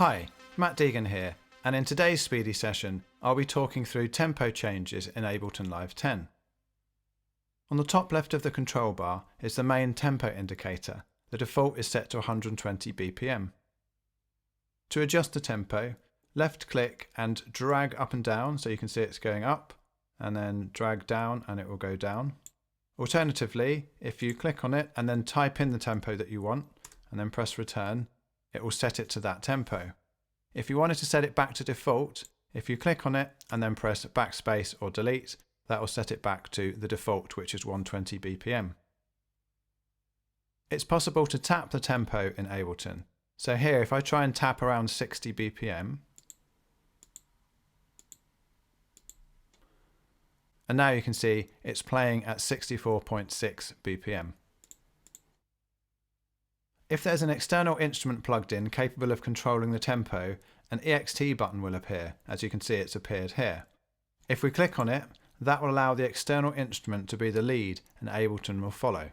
Hi, Matt Deegan here, and in today's Speedy session I'll be talking through tempo changes in Ableton Live 10. On the top left of the control bar is the main tempo indicator. The default is set to 120 BPM. To adjust the tempo, left click and drag up and down so you can see it's going up, and then drag down and it will go down. Alternatively, if you click on it and then type in the tempo that you want and then press return, it will set it to that tempo. If you wanted to set it back to default, if you click on it and then press backspace or delete, that will set it back to the default, which is 120 BPM. It's possible to tap the tempo in Ableton. So here, if I try and tap around 60 BPM, and now you can see it's playing at 64.6 BPM. If there's an external instrument plugged in capable of controlling the tempo, an EXT button will appear. As you can see, it's appeared here. If we click on it, that will allow the external instrument to be the lead and Ableton will follow.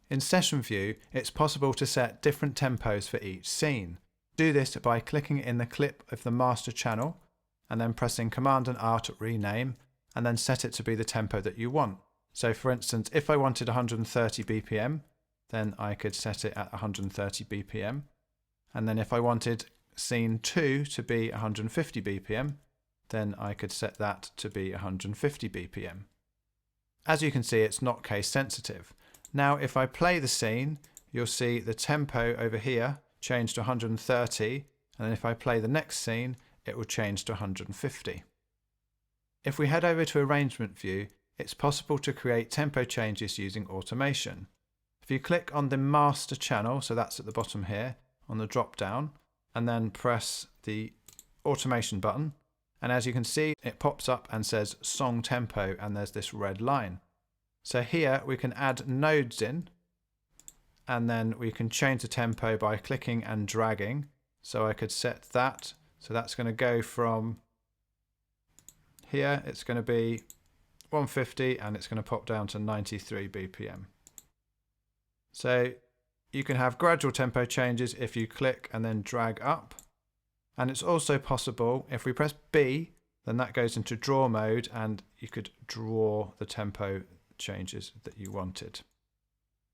In Session View, it's possible to set different tempos for each scene. Do this by clicking in the clip of the master channel and then pressing Command and R to rename and then set it to be the tempo that you want. So for instance, if I wanted 130 BPM, then I could set it at 130 BPM. And then if I wanted scene 2 to be 150 BPM, then I could set that to be 150 BPM. As you can see, it's not case sensitive. Now if I play the scene, you'll see the tempo over here change to 130, and then if I play the next scene, it will change to 150. If we head over to Arrangement View, it's possible to create tempo changes using automation. If you click on the master channel, so that's at the bottom here, on the drop down, and then press the automation button, and as you can see, it pops up and says song tempo, and there's this red line. So here we can add nodes in, and then we can change the tempo by clicking and dragging. So I could set that, so that's going to go from here, it's going to be 150, and it's going to pop down to 93 BPM. So you can have gradual tempo changes if you click and then drag up. And it's also possible, if we press B, then that goes into draw mode and you could draw the tempo changes that you wanted.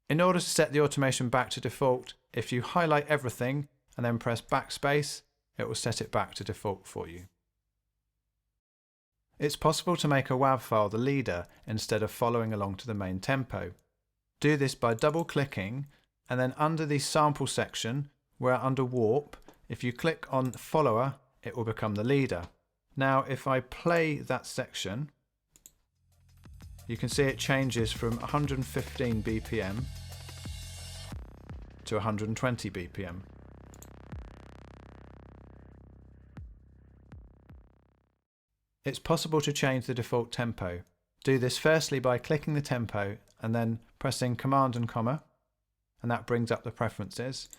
In order to set the automation back to default, if you highlight everything and then press backspace, it will set it back to default for you. It's possible to make a WAV file the leader instead of following along to the main tempo. Do this by double clicking, and then under the sample section, where under warp, if you click on follower, it will become the leader. Now if I play that section, you can see it changes from 115 BPM to 120 BPM. It's possible to change the default tempo. Do this firstly by clicking the tempo and then pressing Command and comma, and that brings up the preferences.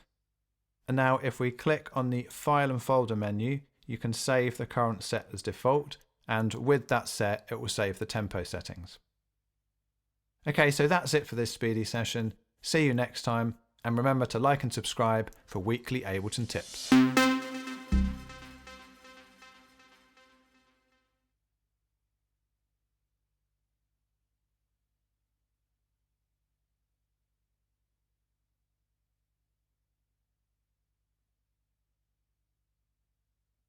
And now if we click on the File and Folder menu, you can save the current set as default, and with that set it will save the tempo settings. Okay, so that's it for this Speedy session. See you next time, and remember to like and subscribe for weekly Ableton tips.